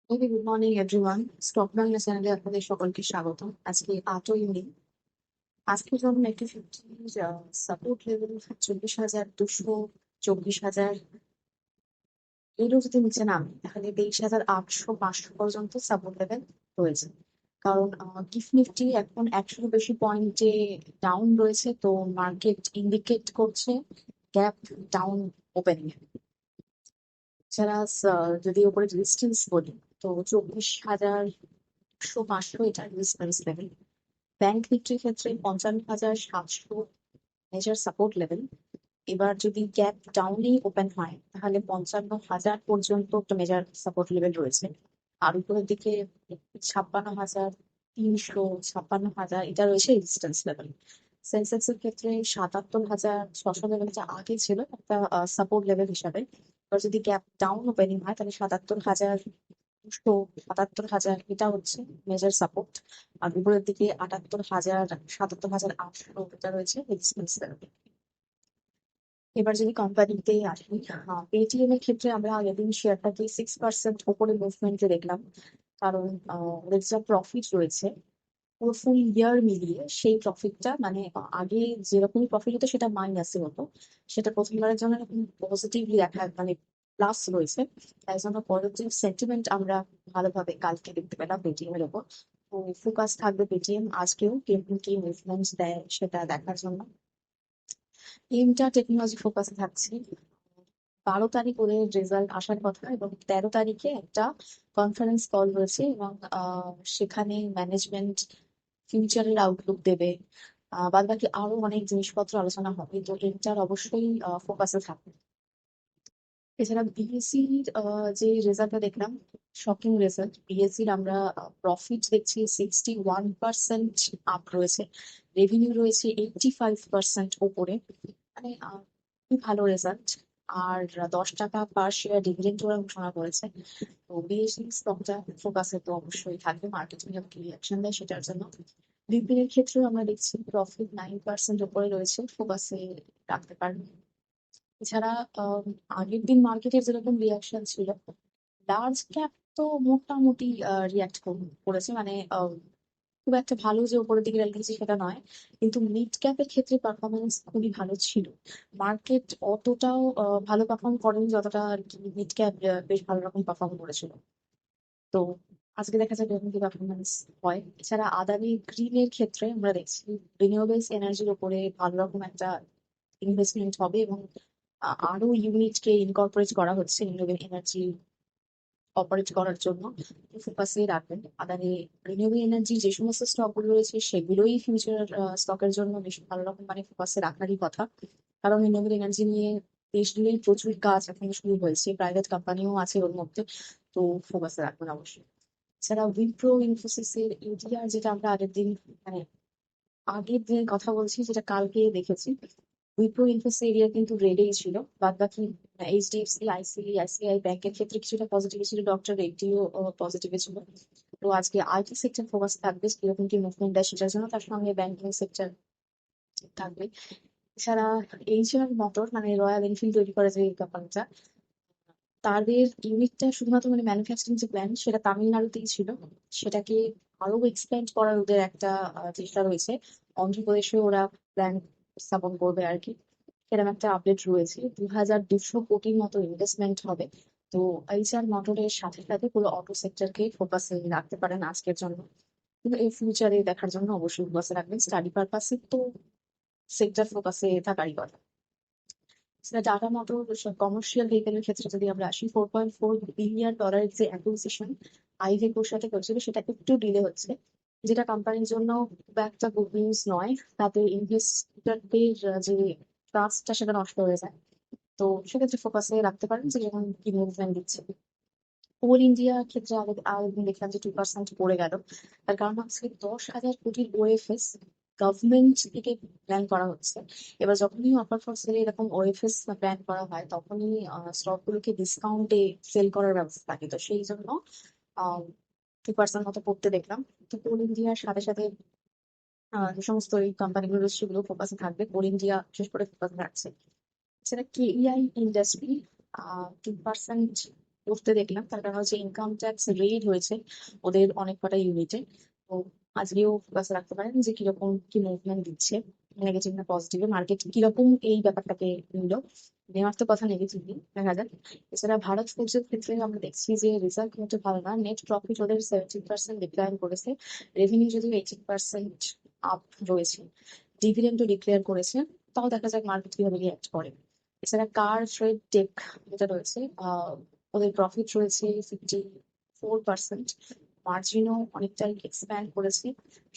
Very good morning everyone. Stock Bangla চ্যানেলে আপনাদের সকলকে স্বাগত। আজকে 8ই মে। আজকের জন্য একটি সাপোর্ট লেভেল 24,200, 24,000 এরও যদি নিচে নামে তাহলে 23,800, 500 পর্যন্ত সাপোর্ট লেভেল রয়েছে। কারণ গিফট নিফটি এখন 100 বেশি পয়েন্টে ডাউন রয়েছে, তো মার্কেট ইন্ডিকেট করছে গ্যাপ ডাউন ওপেনিং। যারা যদি ওপরে রেজিস্ট্যান্স বলি, তো 24,100, 500 এটা রেজিস্ট্যান্স লেভেল। ব্যাংক নিফটির ক্ষেত্রে 55,700 মেজর সাপোর্ট লেভেল। এবার যদি গ্যাপ ডাউনই ওপেন হয় তাহলে 55,000 পর্যন্ত একটা মেজর সাপোর্ট লেভেল রয়েছে। আর উপরের দিকে 56,300, 56,000 এটা রয়েছে রেজিস্ট্যান্স লেভেল। সেন্সেক্স এর ক্ষেত্রে 77,600 লেভেল যা আগে ছিল একটা সাপোর্ট লেভেল হিসাবে। এবার যদি গ্যাপ ডাউন ওপেনিং হয় তাহলে 77,200, 77,000 এটা হচ্ছে মেজর সাপোর্ট। আর উপরের দিকে 78,000, 77,800 এটা রয়েছে রেজিস্ট্যান্স লেভেল। এবার যদি কোম্পানিতে আসি, পেটিএম এর ক্ষেত্রে আমরা আগের দিন শেয়ারটাকে 6% উপরে মুভমেন্টে দেখলাম। কারণ ওদের যা প্রফিট রয়েছে পুরো ফুল ইয়ার মিলিয়ে সেই প্রফিটটা মানে আগে যেরকমই প্রফিট হতো সেটা মাইনাসে হতো, সেটা প্রথমবারের জন্য এরকম পজিটিভলি দেখা মানে প্লাস রয়েছে। তাই জন্য পজিটিভ সেন্টিমেন্ট আমরা ভালোভাবে কালকে দেখতে পেলাম পেটিএম এর উপর। তো ফোকাস থাকবে পেটিএম আজকেও কিরকম কি মুভমেন্ট দেয় সেটা দেখার জন্য। এমটা টেকনোলজি ফোকাসে থাকছি। 12 তারিখ ওদের রেজাল্ট আসার কথা এবং 13 তারিখে একটা কনফারেন্স কল রয়েছে এবং সেখানে ম্যানেজমেন্ট ফিউচারের আউটলুক দেবে। বাদ বাকি আরো অনেক জিনিসপত্র আলোচনা হবে, তো এটার অবশ্যই ফোকাসে থাকবে। এছাড়া বিএসসির যে রেজাল্টটা দেখলাম, শকিং রেজাল্ট। বিএসসির আমরা প্রফিট দেখছি 61% আপ রয়েছে, রেভিনিউ রয়েছে 85% ওপরে। মানে খুবই ভালো রেজাল্ট। আর 10 টাকা পার শেয়ার ডিভিডেন্ড ওরা ঘোষণা করেছে। তো বিএসসি স্টকটা ফোকাসে তো অবশ্যই থাকবে, মার্কেটিং এর কি রিয়াকশন দেয় সেটার জন্য। বিপিএল এর ক্ষেত্রেও আমরা দেখছি প্রফিট 9% উপরে রয়েছে, ফোকাসে রাখতে পারবে। এছাড়া আহ, আগের দিন মার্কেটের যেরকম রিয়াকশন ছিল, লার্জ ক্যাপ তো মোটামুটি রিয়াক্ট করেছে, মানে খুব একটা ভালো যে উপরের দিকে রেল গেছে সেটা নয়। কিন্তু মিড ক্যাপের ক্ষেত্রে পারফরমেন্স খুবই ভালো ছিল। মার্কেট অতটাও ভালো পারফর্ম করেনি যতটা আর কি মিড ক্যাপ বেশ ভালো রকম পারফর্ম করেছিল। তো আজকে দেখা যাবে এরকম কি পারফরমেন্স হয়। এছাড়া আদানি গ্রিনের ক্ষেত্রে আমরা দেখছি রিনিউয়েবলস এনার্জির উপরে ভালো রকম একটা ইনভেস্টমেন্ট হবে এবং আরো ইউনিটকে ইনকর্পোরেট করা হচ্ছে রিনিউয়েবল এনার্জি অপারেট করার জন্য। ফোকাসে রাখবেন আদানি রিনিউয়েবল এনার্জি যে সমস্ত স্টক গুলো রয়েছে সেগুলোই ফিউচার স্টকের জন্য বেশ ভালো রকম মানে ফোকাসে রাখারই কথা। কারণ রিনিউয়েবল এনার্জি নিয়ে দেশ জুড়েই প্রচুর কাজ এখন শুরু হয়েছে, প্রাইভেট কোম্পানিও আছে ওর মধ্যে। তো ফোকাসে রাখবেন অবশ্যই। এছাড়া উইপ্রো ইনফোসিসের ইউটিআর যেটা আমরা আগের দিন মানে আগের দিনের কথা বলছি যেটা কালকে দেখেছি, উইপ্রো ইনফোসিস এরিয়া কিন্তু রেডেই ছিল। বাদ বাকি এইচডিএফসি, আইসিআইসিআই ব্যাংকের ক্ষেত্রে কিছুটা পজিটিভ ছিল, ডক্টর রেড্ডিও পজিটিভ ছিল। তো আজকে আইটি সেক্টর ফোকাস থাকবে কিরকম কি মুভমেন্ট দেয় সেটার জন্য, তার সঙ্গে ব্যাংকিং সেক্টর থাকবে। এছাড়া এইচআর মোটর মানে রয়্যাল এনফিল্ড তৈরি করে যে কোম্পানিটা, তাদের ইউনিটটা শুধুমাত্র মানে ম্যানুফ্যাকচারিং যে প্ল্যান সেটা তামিলনাড়ুতেই ছিল, সেটাকে আরো এক্সপ্যান্ড করার ওদের একটা চেষ্টা রয়েছে। অন্ধ্রপ্রদেশে ওরা প্ল্যান স্থাপন করবে আর কি, এরকম একটা আপডেট রয়েছে। 2,200 কোটির মতো ইনভেস্টমেন্ট হবে। তো এইচআর মোটরের সাথে সাথে পুরো অটো সেক্টরকে ফোকাসে রাখতে পারেন আজকের জন্য। কিন্তু এই ফিউচারে দেখার জন্য অবশ্যই ফোকাসে রাখবেন, স্টাডি পারপাসে তো সেক্টর ফোকাসে থাকারই কথা। সেটা টাটা মোটর কমার্শিয়াল ভেহিকেলের ক্ষেত্রে যদি আমরা আসি, $4.4 বিলিয়ন যে অ্যাকুইজিশন আইভেকোর সাথে করেছিল সেটা একটু ডিলে হচ্ছে, যেটা কোম্পানির জন্য খুব একটা গুড নিউজ নয়। তাতে ইনভেস্টরদের যে ট্রাস্টটা সেটা নষ্ট হয়ে যায়। তো সেক্ষেত্রে ফোকাসে রাখতে পারেন যে যখন কি মুভমেন্ট দিচ্ছে। কোল ইন্ডিয়া ক্ষেত্রে আগে দেখলাম যে 2% পড়ে গেল। তার কারণ হচ্ছে 10,000 কোটির ওএফএস গভর্নমেন্ট থেকে প্ল্যান করা হচ্ছে। এবার যখনই অফার ফর সেল এরকম ওএফএস প্ল্যান করা হয় তখনই স্টক গুলোকে ডিসকাউন্টে সেল করার ব্যবস্থা থাকে, তো সেই জন্য 2% মতো পড়তে দেখলাম। তো কোল ইন্ডিয়ার সাথে সাথে যে সমস্ত এই কোম্পানিগুলো রয়েছে সেগুলো ফোকাসে থাকবে, কোল ইন্ডিয়া বিশেষ করে ফোকাসে থাকছে। সেটা কেইআই ইন্ডাস্ট্রি 2%, করতে দেখলাম, তার কারণ হচ্ছে ইনকাম ট্যাক্স রেইড হয়েছে ওদের অনেক কটা ইউনিটে। তো আজকেও ফোকাস রাখতে পারেন যে কিরকম কি মুভমেন্ট দিচ্ছে, নেগেটিভ না পজিটিভে, মার্কেট কিরকম এই ব্যাপারটাকে নিল। নেওয়ার তো কথা নেগেটিভলি, দেখা যাক। এছাড়া ভারত ফুডসের ক্ষেত্রে আমরা দেখছি যে রেজাল্ট কিন্তু ভালো না, নেট প্রফিট ওদের 70% ডিক্লাইন করেছে, রেভিনিউ যদিও 80% আপ রয়েছে, ডিভিডেন্ডও ডিক্লেয়ার করেছে। তাও দেখা যাক মার্কেট কিভাবে রিয়াক্ট করে। এছাড়া কার ট্রেড টেক যেটা রয়েছে, ওদের প্রফিট রয়েছে 54%, মার্জিনও অনেকটাই এক্সপ্যান্ড করেছে।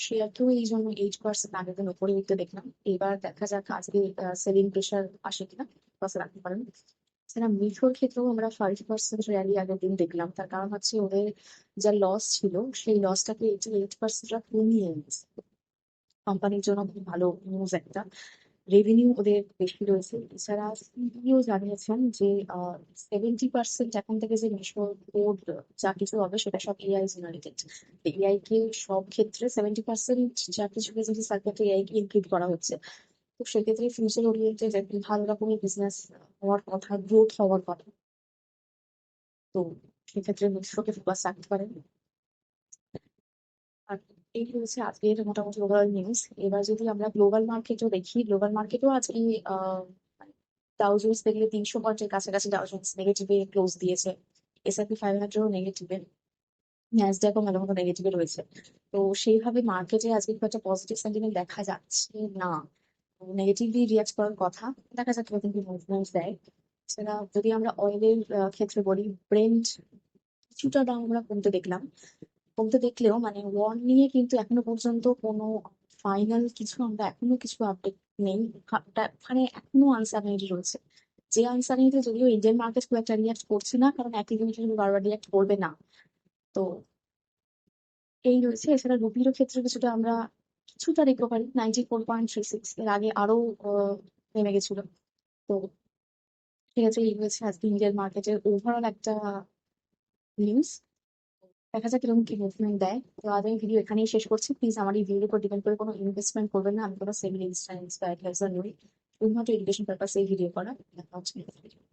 শেয়ারকেও এই জন্য 8% আগের দিন উপরে উঠতে দেখলাম। এবার দেখা যাক আজকে সেলিং প্রেশার আসে কিনা, বাস রাখতে পারেন। এছাড়া মিশোর ক্ষেত্রেও আমরা 5% র্যালি আগের দিন দেখলাম, তার কারণ হচ্ছে ওদের যা লস ছিল সেই লসটাকে 88% কমিয়ে এনেছে। কোম্পানির জন্য খুব ভালো নিউজ একটা। রেভিনিউ ওদের বেশি রয়েছে। এছাড়া সিইও জানিয়েছেন যে 70% এখন থেকে যে মিশো কোড যা কিছু হবে সেটা সব এআই জেনারেটেড। এআই কে সব ক্ষেত্রে 70% যা কিছু কিছু সার্কিটে এআই কে ইনক্লুড করা হচ্ছে। তো সেক্ষেত্রে ফিউচার ওরিয়েন্টেড একটি ভালো রকমের বিজনেস হওয়ার কথা, গ্রোথ হওয়ার কথা। তো সেক্ষেত্রে মিশোকে ফোকাস রাখতে পারেন। আর এই হচ্ছে আজকের মোটামুটি ওভারঅল নিউজ। এবার যদি আমরা গ্লোবাল মার্কেটও দেখি, গ্লোবাল মার্কেটও আজকে আহ ডাউ জোন্স দেখলে 300 পয়েন্টের কাছাকাছি ডাউ জোন্স নেগেটিভে ক্লোজ দিয়েছে। এসআইপি 500ও নেগেটিভে, ন্যাসডাকও ভালো মতো নেগেটিভে রয়েছে। তো সেইভাবে মার্কেটে আজকে খুব একটা পজিটিভ সেন্টিমেন্ট দেখা যাচ্ছে না, নেগেটিভলি রিয়াক্ট করার কথা। দেখা যাক কিরকম কি মুভমেন্ট দেয়। সেটা যদি আমরা অয়েলের ক্ষেত্রে বলি, ব্রেন্ট কিছুটা দাম আমরা কমতে দেখলাম। কমতে দেখলেও মানে ওয়ার নিয়ে কিন্তু এখনো পর্যন্ত কোনো ফাইনাল কিছু আমরা এখনো কিছু আপডেট নেই। মানে এখনো আনসার্টেনিটি রয়েছে। যে আনসার্টেনিটি যদিও ইন্ডিয়ান মার্কেট খুব একটা রিয়াক্ট করছে না, কারণ একই জিনিসের জন্য বারবার রিয়াক্ট করবে না। তো এই রয়েছে। এছাড়া রুপিরও ক্ষেত্রে কিছুটা আমরা কিছুটা রিকভারি, 94.36, এর আগে আরো নেমে গেছিল। তো ঠিক আছে, এই হয়েছে আজকে ইন্ডিয়ান মার্কেটের ওভারঅল একটা নিউজ। দেখা যাক কিরকম কি মুভমেন্ট দেয়। তো আজ আমি ভিডিও এখানেই শেষ করছি। প্লিজ আমার এই ভিডিওর উপর ডিপেন্ড করে কোনো ইনভেস্টমেন্ট করবেন না, আমি কোনো সেভিং ইনস্ট্যান্স বা অ্যাডভাইজার নই। শুধুমাত্র এডুকেশন পারপাসে এই ভিডিও করা। দেখা হচ্ছে next video।